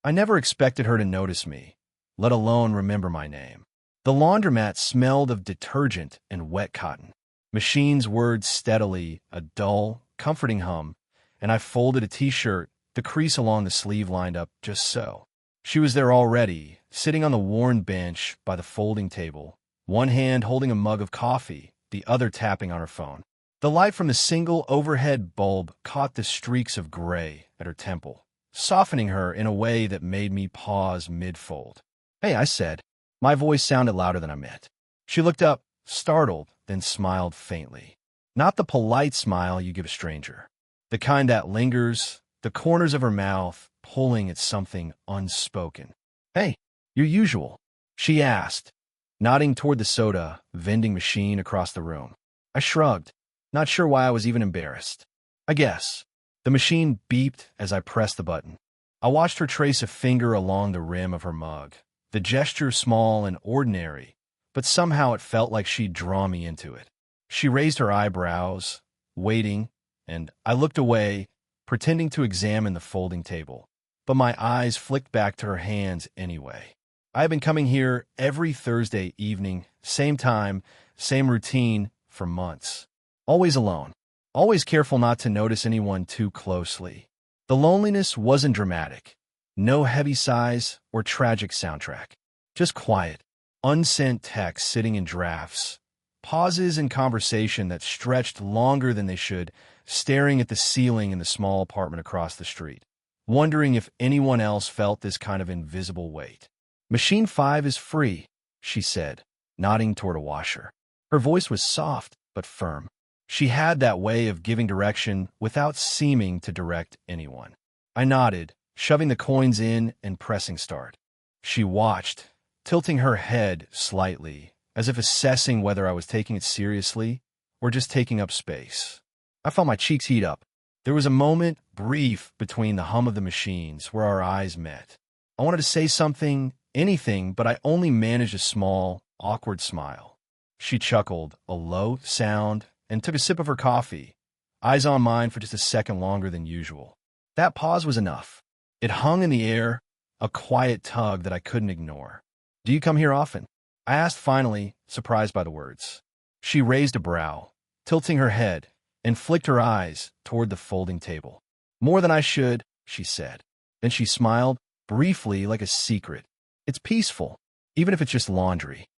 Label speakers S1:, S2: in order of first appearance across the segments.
S1: I never expected her to notice me, let alone remember my name. The laundromat smelled of detergent and wet cotton. Machines whirred steadily, a dull, comforting hum, and I folded a t-shirt, the crease along the sleeve lined up just so. She was there already, sitting on the worn bench by the folding table, one hand holding a mug of coffee, the other tapping on her phone. The light from the single overhead bulb caught the streaks of gray at her temple, softening her in a way that made me pause mid-fold. "Hey," I said. My voice sounded louder than I meant. She looked up, startled, then smiled faintly. Not the polite smile you give a stranger. The kind that lingers, the corners of her mouth pulling at something unspoken. "Hey, your usual?" she asked, nodding toward the soda vending machine across the room. I shrugged, not sure why I was even embarrassed. "I guess." The machine beeped as I pressed the button. I watched her trace a finger along the rim of her mug, the gesture small and ordinary, but somehow it felt like she'd draw me into it. She raised her eyebrows, waiting, and I looked away, pretending to examine the folding table. But my eyes flicked back to her hands anyway. I had been coming here every Thursday evening, same time, same routine, for months. Always alone. Always careful not to notice anyone too closely. The loneliness wasn't dramatic. No heavy sighs or tragic soundtrack. Just quiet, unsent texts sitting in drafts. Pauses in conversation that stretched longer than they should, staring at the ceiling in the small apartment across the street. Wondering if anyone else felt this kind of invisible weight. "Machine 5 is free," she said, nodding toward a washer. Her voice was soft but firm. She had that way of giving direction without seeming to direct anyone. I nodded, shoving the coins in and pressing start. She watched, tilting her head slightly, as if assessing whether I was taking it seriously or just taking up space. I felt my cheeks heat up. There was a moment, brief, between the hum of the machines where our eyes met. I wanted to say something, anything, but I only managed a small, awkward smile. She chuckled, a low sound, and took a sip of her coffee, eyes on mine for just a second longer than usual. That pause was enough. It hung in the air, a quiet tug that I couldn't ignore. "Do you come here often?" I asked finally, surprised by the words. She raised a brow, tilting her head, and flicked her eyes toward the folding table. "More than I should," she said. Then she smiled, briefly, like a secret. "It's peaceful, even if it's just laundry."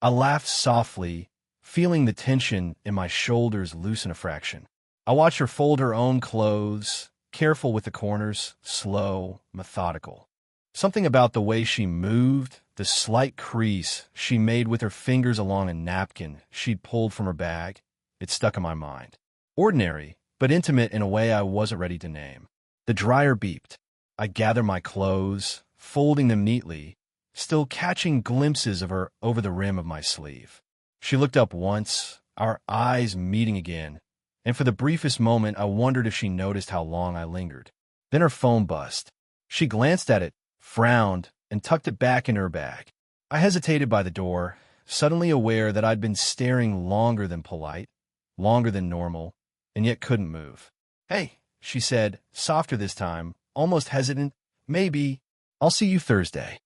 S1: I laughed softly, feeling the tension in my shoulders loosen a fraction. I watched her fold her own clothes, careful with the corners, slow, methodical. Something about the way she moved, the slight crease she made with her fingers along a napkin she'd pulled from her bag, it stuck in my mind. Ordinary, but intimate in a way I wasn't ready to name. The dryer beeped. I gathered my clothes, folding them neatly, still catching glimpses of her over the rim of my sleeve. She looked up once, our eyes meeting again, and for the briefest moment I wondered if she noticed how long I lingered. Then her phone buzzed. She glanced at it, frowned, and tucked it back in her bag. I hesitated by the door, suddenly aware that I'd been staring longer than polite, longer than normal, and yet couldn't move. "Hey," she said, softer this time, almost hesitant. "Maybe I'll see you Thursday."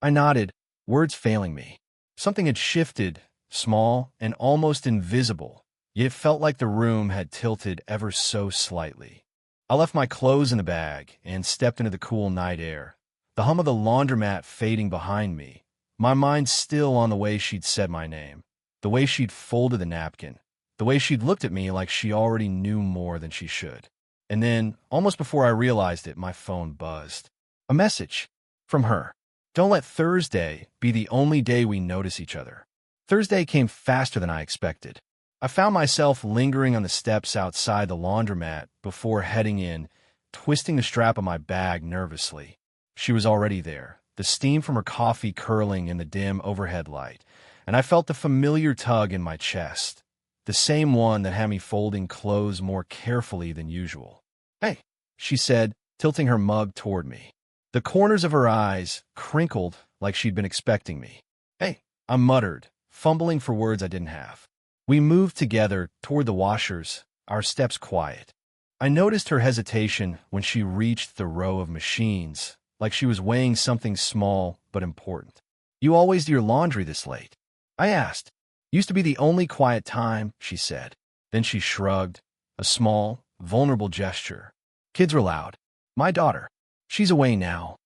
S1: I nodded, words failing me. Something had shifted, small and almost invisible, yet it felt like the room had tilted ever so slightly. I left my clothes in the bag and stepped into the cool night air, the hum of the laundromat fading behind me, my mind still on the way she'd said my name, the way she'd folded the napkin, the way she'd looked at me like she already knew more than she should. And then, almost before I realized it, my phone buzzed. A message from her. "Don't let Thursday be the only day we notice each other." Thursday came faster than I expected. I found myself lingering on the steps outside the laundromat before heading in, twisting the strap of my bag nervously. She was already there, the steam from her coffee curling in the dim overhead light, and I felt the familiar tug in my chest, the same one that had me folding clothes more carefully than usual. "Hey," she said, tilting her mug toward me. The corners of her eyes crinkled like she'd been expecting me. "Hey," I muttered, fumbling for words I didn't have. We moved together toward the washers, our steps quiet. I noticed her hesitation when she reached the row of machines, like she was weighing something small but important. "You always do your laundry this late?" I asked. "Used to be the only quiet time," she said. Then she shrugged, a small, vulnerable gesture. "Kids are loud. My daughter. She's away now."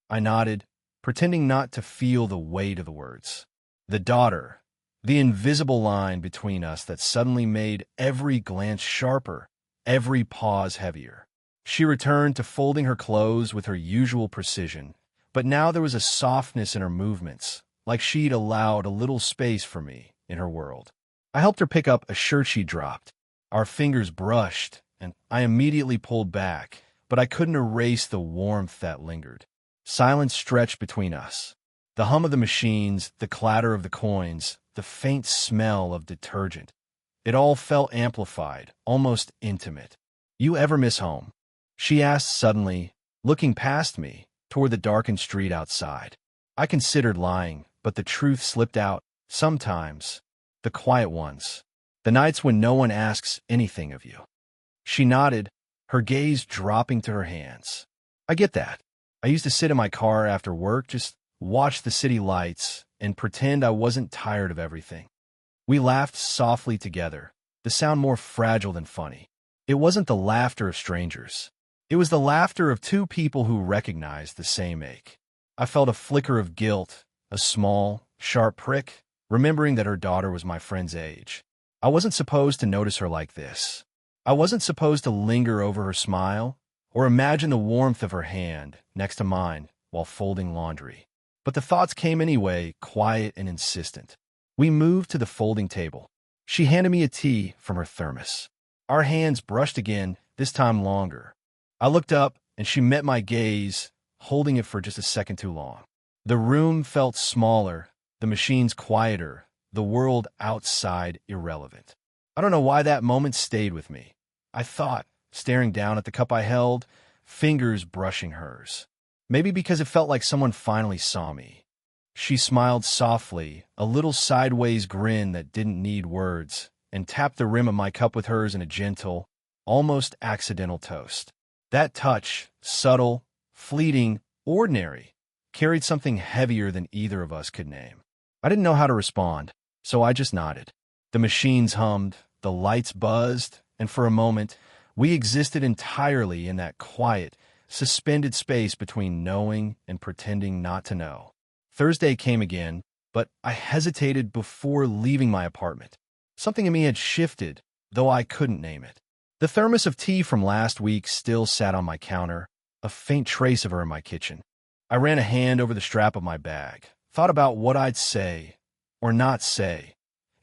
S1: I nodded, pretending not to feel the weight of the words. The daughter, the invisible line between us that suddenly made every glance sharper, every pause heavier. She returned to folding her clothes with her usual precision, but now there was a softness in her movements, like she'd allowed a little space for me in her world. I helped her pick up a shirt she dropped. Our fingers brushed, and I immediately pulled back, but I couldn't erase the warmth that lingered. Silence stretched between us. The hum of the machines, the clatter of the coins, the faint smell of detergent. It all felt amplified, almost intimate. "You ever miss home?" she asked suddenly, looking past me, toward the darkened street outside. I considered lying, but the truth slipped out. Sometimes. The quiet ones. The nights when no one asks anything of you. She nodded, her gaze dropping to her hands. "I get that. I used to sit in my car after work, just watch the city lights, and pretend I wasn't tired of everything." We laughed softly together, the sound more fragile than funny. It wasn't the laughter of strangers. It was the laughter of two people who recognized the same ache. I felt a flicker of guilt, a small, sharp prick, remembering that her daughter was my friend's age. I wasn't supposed to notice her like this. I wasn't supposed to linger over her smile, or imagine the warmth of her hand next to mine while folding laundry. But the thoughts came anyway, quiet and insistent. We moved to the folding table. She handed me a tea from her thermos. Our hands brushed again, this time longer. I looked up, and she met my gaze, holding it for just a second too long. The room felt smaller, the machines quieter, the world outside irrelevant. I don't know why that moment stayed with me. I thought, staring down at the cup I held, fingers brushing hers. Maybe because it felt like someone finally saw me. She smiled softly, a little sideways grin that didn't need words, and tapped the rim of my cup with hers in a gentle, almost accidental toast. That touch, subtle, fleeting, ordinary, carried something heavier than either of us could name. I didn't know how to respond, so I just nodded. The machines hummed, the lights buzzed, and for a moment, we existed entirely in that quiet, suspended space between knowing and pretending not to know. Thursday came again, but I hesitated before leaving my apartment. Something in me had shifted, though I couldn't name it. The thermos of tea from last week still sat on my counter, a faint trace of her in my kitchen. I ran a hand over the strap of my bag, thought about what I'd say, or not say,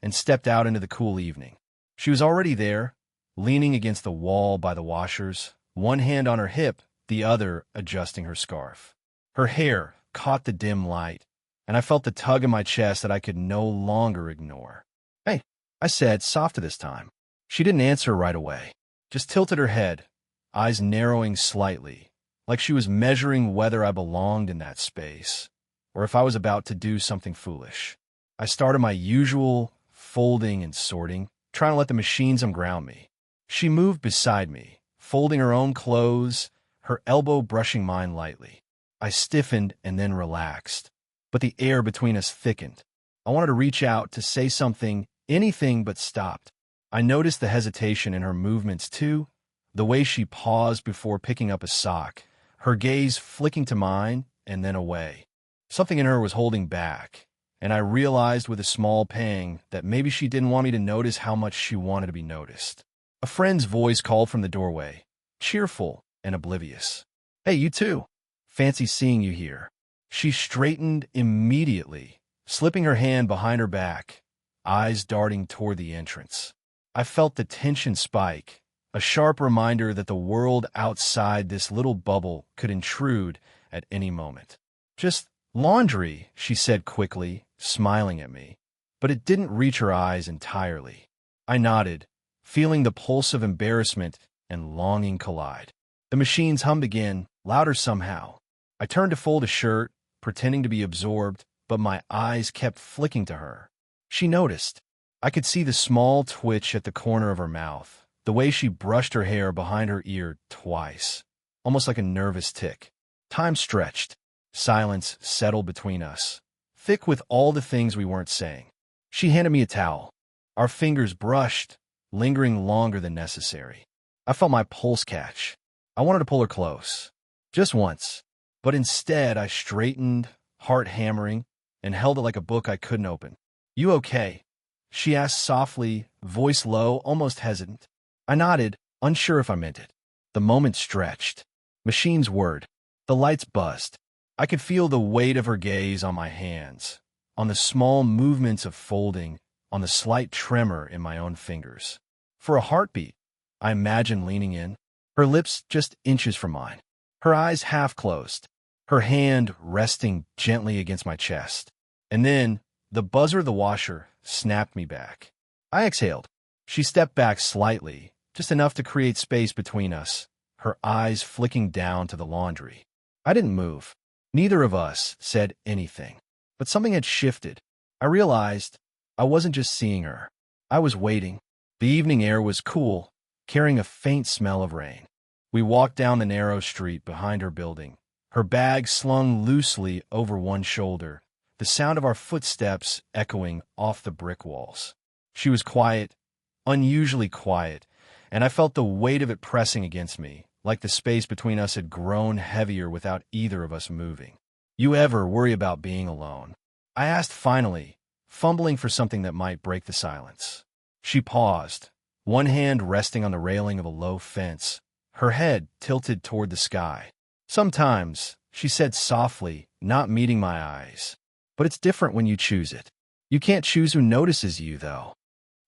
S1: and stepped out into the cool evening. She was already there, leaning against the wall by the washers, one hand on her hip, the other adjusting her scarf. Her hair caught the dim light, and I felt the tug in my chest that I could no longer ignore. "Hey," I said, softer this time. She didn't answer right away, just tilted her head, eyes narrowing slightly, like she was measuring whether I belonged in that space, or if I was about to do something foolish. I started my usual folding and sorting, trying to let the machines unground me. She moved beside me, folding her own clothes, her elbow brushing mine lightly. I stiffened and then relaxed, but the air between us thickened. I wanted to reach out to say something, anything, but stopped. I noticed the hesitation in her movements too, the way she paused before picking up a sock, her gaze flicking to mine and then away. Something in her was holding back, and I realized with a small pang that maybe she didn't want me to notice how much she wanted to be noticed. A friend's voice called from the doorway, cheerful and oblivious. "Hey, you too. Fancy seeing you here." She straightened immediately, slipping her hand behind her back, eyes darting toward the entrance. I felt the tension spike, a sharp reminder that the world outside this little bubble could intrude at any moment. "Just laundry," she said quickly, smiling at me, but it didn't reach her eyes entirely. I nodded, feeling the pulse of embarrassment and longing collide. The machines hummed again, louder somehow. I turned to fold a shirt, pretending to be absorbed, but my eyes kept flicking to her. She noticed. I could see the small twitch at the corner of her mouth, the way she brushed her hair behind her ear twice, almost like a nervous tick. Time stretched. Silence settled between us, thick with all the things we weren't saying. She handed me a towel. Our fingers brushed, lingering longer than necessary. I felt my pulse catch. I wanted to pull her close. Just once. But instead, I straightened, heart hammering, and held it like a book I couldn't open. "You okay?" she asked softly, voice low, almost hesitant. I nodded, unsure if I meant it. The moment stretched. Machines whirred. The lights buzzed. I could feel the weight of her gaze on my hands, on the small movements of folding, on the slight tremor in my own fingers. For a heartbeat, I imagined leaning in, her lips just inches from mine, her eyes half closed, her hand resting gently against my chest. And then, the buzzer of the washer snapped me back. I exhaled. She stepped back slightly, just enough to create space between us, her eyes flicking down to the laundry. I didn't move. Neither of us said anything. But something had shifted. I realized I wasn't just seeing her. I was waiting. The evening air was cool, carrying a faint smell of rain. We walked down the narrow street behind her building, her bag slung loosely over one shoulder, the sound of our footsteps echoing off the brick walls. She was quiet, unusually quiet, and I felt the weight of it pressing against me, like the space between us had grown heavier without either of us moving. "You ever worry about being alone?" I asked finally, fumbling for something that might break the silence. She paused, one hand resting on the railing of a low fence, her head tilted toward the sky. "Sometimes," she said softly, not meeting my eyes. "But it's different when you choose it. You can't choose who notices you, though."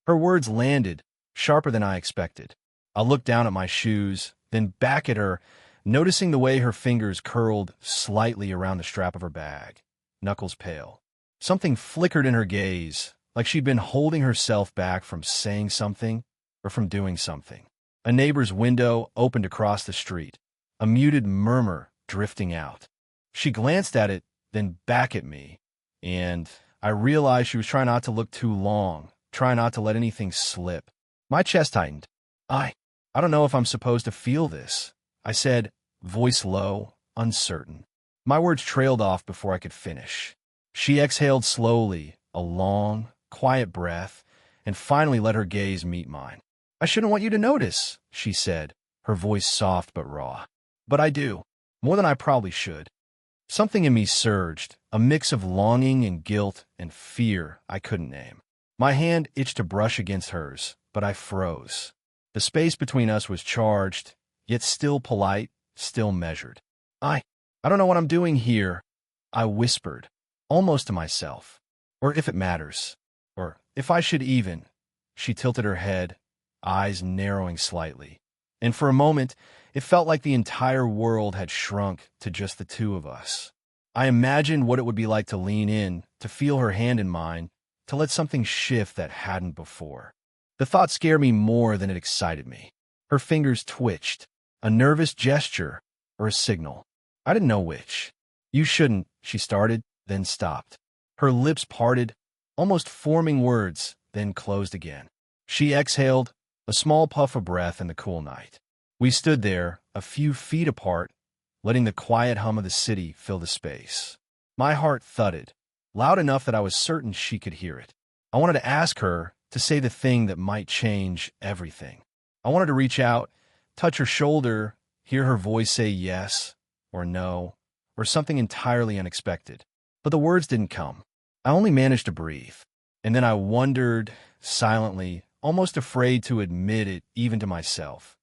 S1: Her words landed, sharper than I expected. I looked down at my shoes, then back at her, noticing the way her fingers curled slightly around the strap of her bag, knuckles pale. Something flickered in her gaze, like she'd been holding herself back from saying something or from doing something. A neighbor's window opened across the street, a muted murmur drifting out. She glanced at it, then back at me, and I realized she was trying not to look too long, trying not to let anything slip. My chest tightened. I don't know if I'm supposed to feel this," I said, voice low, uncertain. My words trailed off before I could finish. She exhaled slowly, a long, quiet breath, and finally let her gaze meet mine. "I shouldn't want you to notice," she said, her voice soft but raw. "But I do, more than I probably should." Something in me surged, a mix of longing and guilt and fear I couldn't name. My hand itched to brush against hers, but I froze. The space between us was charged, yet still polite, still measured. I don't know what I'm doing here," I whispered, almost to myself. "Or if it matters. Or if I should even." She tilted her head, eyes narrowing slightly. And for a moment, it felt like the entire world had shrunk to just the two of us. I imagined what it would be like to lean in, to feel her hand in mine, to let something shift that hadn't before. The thought scared me more than it excited me. Her fingers twitched, a nervous gesture or a signal. I didn't know which. "You shouldn't," she started, then stopped. Her lips parted, almost forming words, then closed again. She exhaled, a small puff of breath in the cool night. We stood there, a few feet apart, letting the quiet hum of the city fill the space. My heart thudded, loud enough that I was certain she could hear it. I wanted to ask her to say the thing that might change everything. I wanted to reach out, touch her shoulder, hear her voice say yes or no, or something entirely unexpected. But the words didn't come. I only managed to breathe. And then I wondered, silently, almost afraid to admit it even to myself.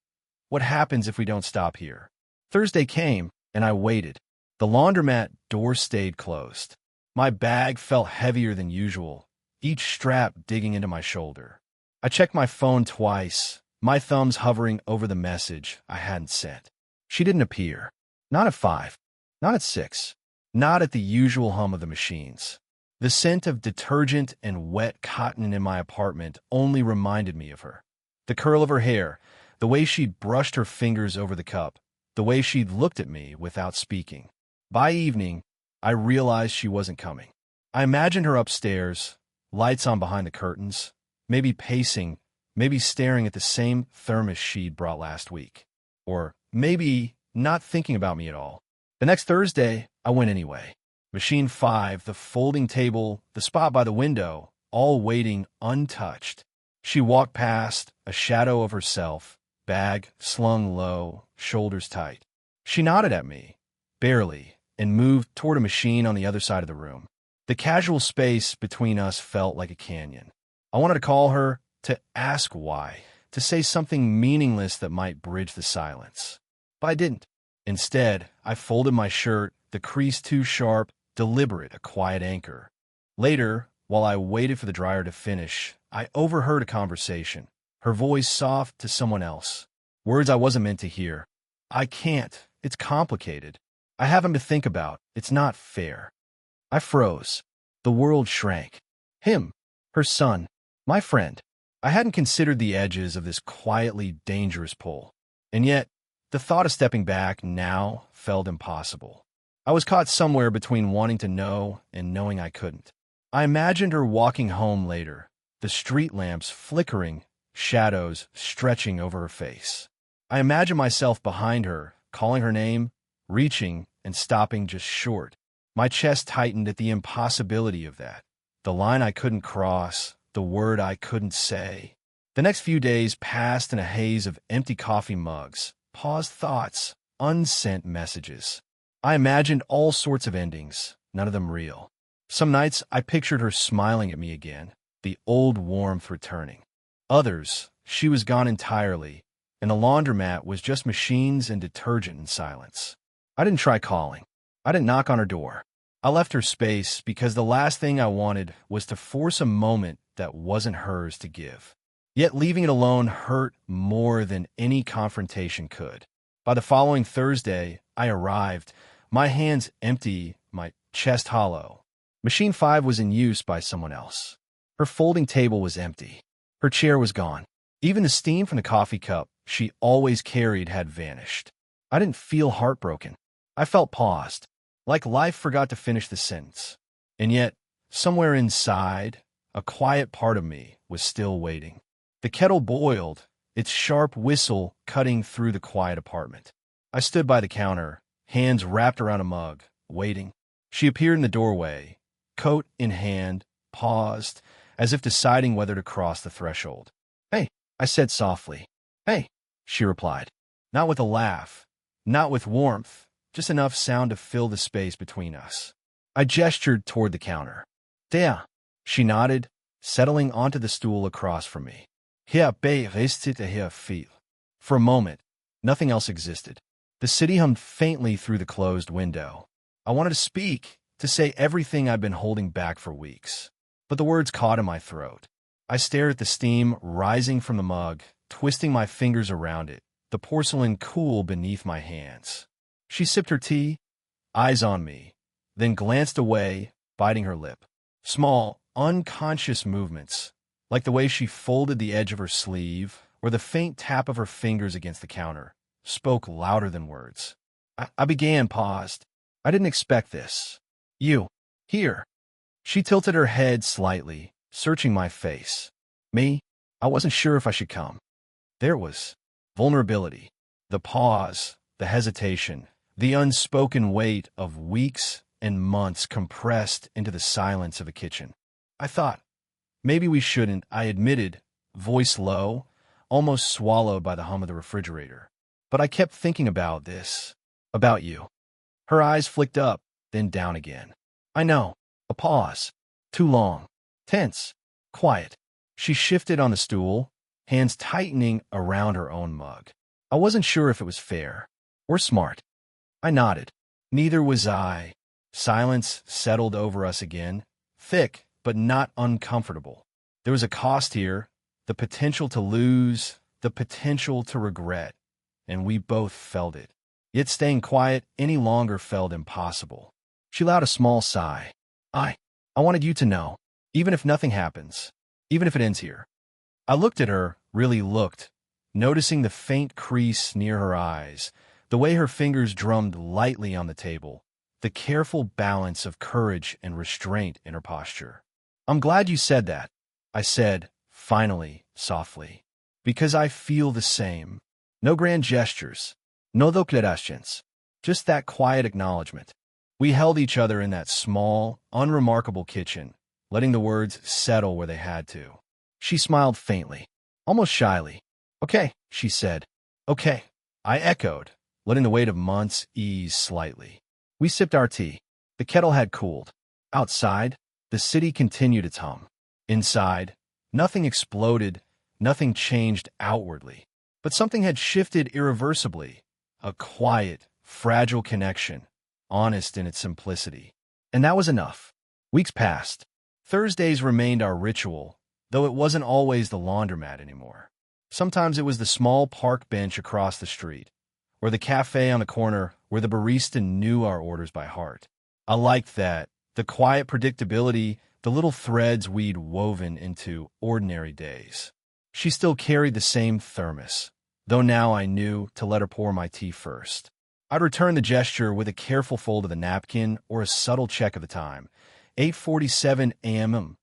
S1: What happens if we don't stop here? Thursday came, and I waited. The laundromat door stayed closed. My bag felt heavier than usual, each strap digging into my shoulder. I checked my phone twice, my thumbs hovering over the message I hadn't sent. She didn't appear. Not at 5. Not at 6. Not at the usual hum of the machines. The scent of detergent and wet cotton in my apartment only reminded me of her. The curl of her hair, the way she'd brushed her fingers over the cup, the way she'd looked at me without speaking. By evening, I realized she wasn't coming. I imagined her upstairs, lights on behind the curtains, maybe pacing, maybe staring at the same thermos she'd brought last week. Or maybe not thinking about me at all. The next Thursday, I went anyway. Machine 5, the folding table, the spot by the window, all waiting untouched. She walked past, a shadow of herself, bag slung low, shoulders tight. She nodded at me, barely, and moved toward a machine on the other side of the room. The casual space between us felt like a canyon. I wanted to call her, to ask why, to say something meaningless that might bridge the silence. But I didn't. Instead, I folded my shirt, the crease too sharp, deliberate, a quiet anchor. Later, while I waited for the dryer to finish, I overheard a conversation, her voice soft to someone else. Words I wasn't meant to hear. I can't. It's complicated. I have him to think about. It's not fair. I froze. The world shrank. Him. Her son. My friend. I hadn't considered the edges of this quietly dangerous pull. And yet, the thought of stepping back now felt impossible. I was caught somewhere between wanting to know and knowing I couldn't. I imagined her walking home later, the street lamps flickering, shadows stretching over her face. I imagined myself behind her, calling her name, reaching and stopping just short. My chest tightened at the impossibility of that. The line I couldn't cross, the word I couldn't say. The next few days passed in a haze of empty coffee mugs, paused thoughts, unsent messages. I imagined all sorts of endings, none of them real. Some nights I pictured her smiling at me again, the old warmth returning. Others, she was gone entirely, and the laundromat was just machines and detergent and silence. I didn't try calling. I didn't knock on her door. I left her space because the last thing I wanted was to force a moment that wasn't hers to give. Yet leaving it alone hurt more than any confrontation could. By the following Thursday, I arrived, my hands empty, my chest hollow. Machine 5 was in use by someone else. Her folding table was empty. Her chair was gone. Even the steam from the coffee cup she always carried had vanished. I didn't feel heartbroken. I felt paused, like life forgot to finish the sentence. And yet, somewhere inside, a quiet part of me was still waiting. The kettle boiled, its sharp whistle cutting through the quiet apartment. I stood by the counter, hands wrapped around a mug, waiting. She appeared in the doorway, coat in hand, paused, as if deciding whether to cross the threshold. "Hey," I said softly. "Hey," she replied. Not with a laugh, not with warmth, just enough sound to fill the space between us. I gestured toward the counter. "There." She nodded, settling onto the stool across from me. "Hier bei restet hier viel." For a moment, nothing else existed. The city hummed faintly through the closed window. I wanted to speak, to say everything I'd been holding back for weeks. But the words caught in my throat. I stared at the steam rising from the mug, twisting my fingers around it, the porcelain cool beneath my hands. She sipped her tea, eyes on me, then glanced away, biting her lip. Small, unconscious movements, like the way she folded the edge of her sleeve or the faint tap of her fingers against the counter, spoke louder than words. I began, paused. I didn't expect this. "You, here." She tilted her head slightly, searching my face. Me? I wasn't sure if I should come. There it was. Vulnerability. The pause, the hesitation, the unspoken weight of weeks and months compressed into the silence of a kitchen. I thought, maybe we shouldn't, I admitted, voice low, almost swallowed by the hum of the refrigerator. But I kept thinking about this, about you. Her eyes flicked up, then down again. I know. A pause. Too long. Tense. Quiet. She shifted on the stool, hands tightening around her own mug. I wasn't sure if it was fair or smart. I nodded. Neither was I. Silence settled over us again, thick but not uncomfortable. There was a cost here, the potential to lose, the potential to regret, and we both felt it. Yet staying quiet any longer felt impossible. She allowed a small sigh. I wanted you to know, even if nothing happens, even if it ends here. I looked at her, really looked, noticing the faint crease near her eyes, the way her fingers drummed lightly on the table, the careful balance of courage and restraint in her posture. "I'm glad you said that," I said, finally, softly, "because I feel the same. No grand gestures, no declarations, Just that quiet acknowledgement. We held each other in that small, unremarkable kitchen, letting the words settle where they had to. She smiled faintly, almost shyly. "Okay," she said. "Okay," I echoed, letting the weight of months ease slightly. We sipped our tea. The kettle had cooled. Outside, the city continued its hum. Inside, nothing exploded, nothing changed outwardly. But something had shifted irreversibly. A quiet, fragile connection, honest in its simplicity. And that was enough. Weeks passed. Thursdays remained our ritual, though it wasn't always the laundromat anymore. Sometimes it was the small park bench across the street, or the cafe on the corner where the barista knew our orders by heart. I liked that, the quiet predictability, the little threads we'd woven into ordinary days. She still carried the same thermos, though now I knew to let her pour my tea first. I'd return the gesture with a careful fold of the napkin or a subtle check of the time, 8:47 a.m.,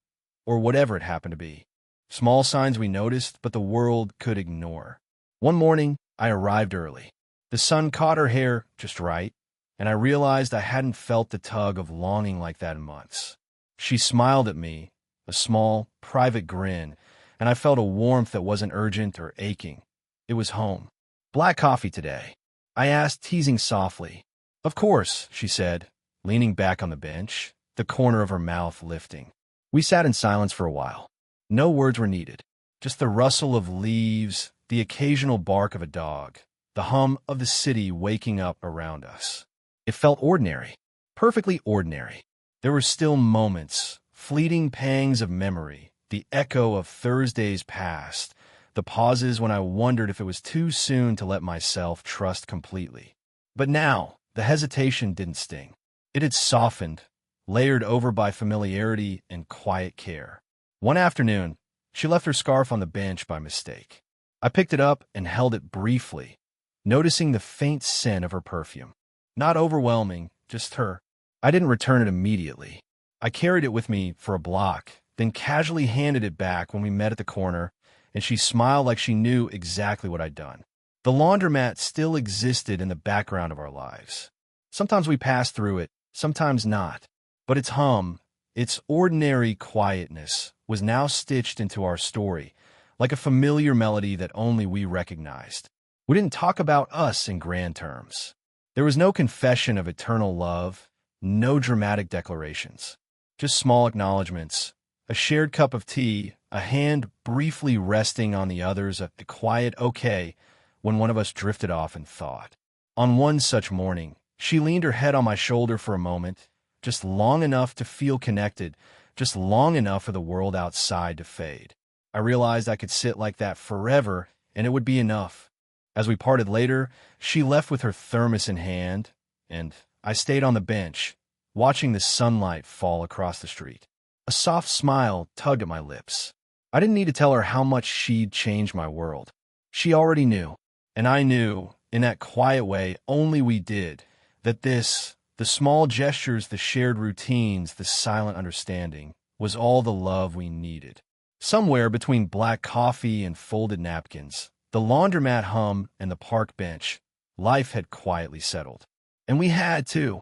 S1: or whatever it happened to be. Small signs we noticed, but the world could ignore. One morning, I arrived early. The sun caught her hair just right, and I realized I hadn't felt the tug of longing like that in months. She smiled at me, a small, private grin, and I felt a warmth that wasn't urgent or aching. It was home. "Black coffee today?" I asked, teasing softly. "Of course," she said, leaning back on the bench, the corner of her mouth lifting. We sat in silence for a while. No words were needed, just the rustle of leaves, the occasional bark of a dog, the hum of the city waking up around us. It felt ordinary, perfectly ordinary. There were still moments, fleeting pangs of memory, the echo of Thursdays past, the pauses when I wondered if it was too soon to let myself trust completely. But now, the hesitation didn't sting. It had softened, layered over by familiarity and quiet care. One afternoon, she left her scarf on the bench by mistake. I picked it up and held it briefly, noticing the faint scent of her perfume. Not overwhelming, just her. I didn't return it immediately. I carried it with me for a block, then casually handed it back when we met at the corner, and she smiled like she knew exactly what I'd done. The laundromat still existed in the background of our lives. Sometimes we passed through it, sometimes not. But its hum, its ordinary quietness, was now stitched into our story, like a familiar melody that only we recognized. We didn't talk about us in grand terms. There was no confession of eternal love, no dramatic declarations. Just small acknowledgments, a shared cup of tea, a hand briefly resting on the other's, a quiet okay when one of us drifted off in thought. On one such morning, she leaned her head on my shoulder for a moment, just long enough to feel connected, just long enough for the world outside to fade. I realized I could sit like that forever, and it would be enough. As we parted later, she left with her thermos in hand, and I stayed on the bench, watching the sunlight fall across the street. A soft smile tugged at my lips. I didn't need to tell her how much she'd changed my world. She already knew, and I knew, in that quiet way only we did, that this, the small gestures, the shared routines, the silent understanding, was all the love we needed. Somewhere between black coffee and folded napkins, the laundromat hum and the park bench, life had quietly settled. And we had, too.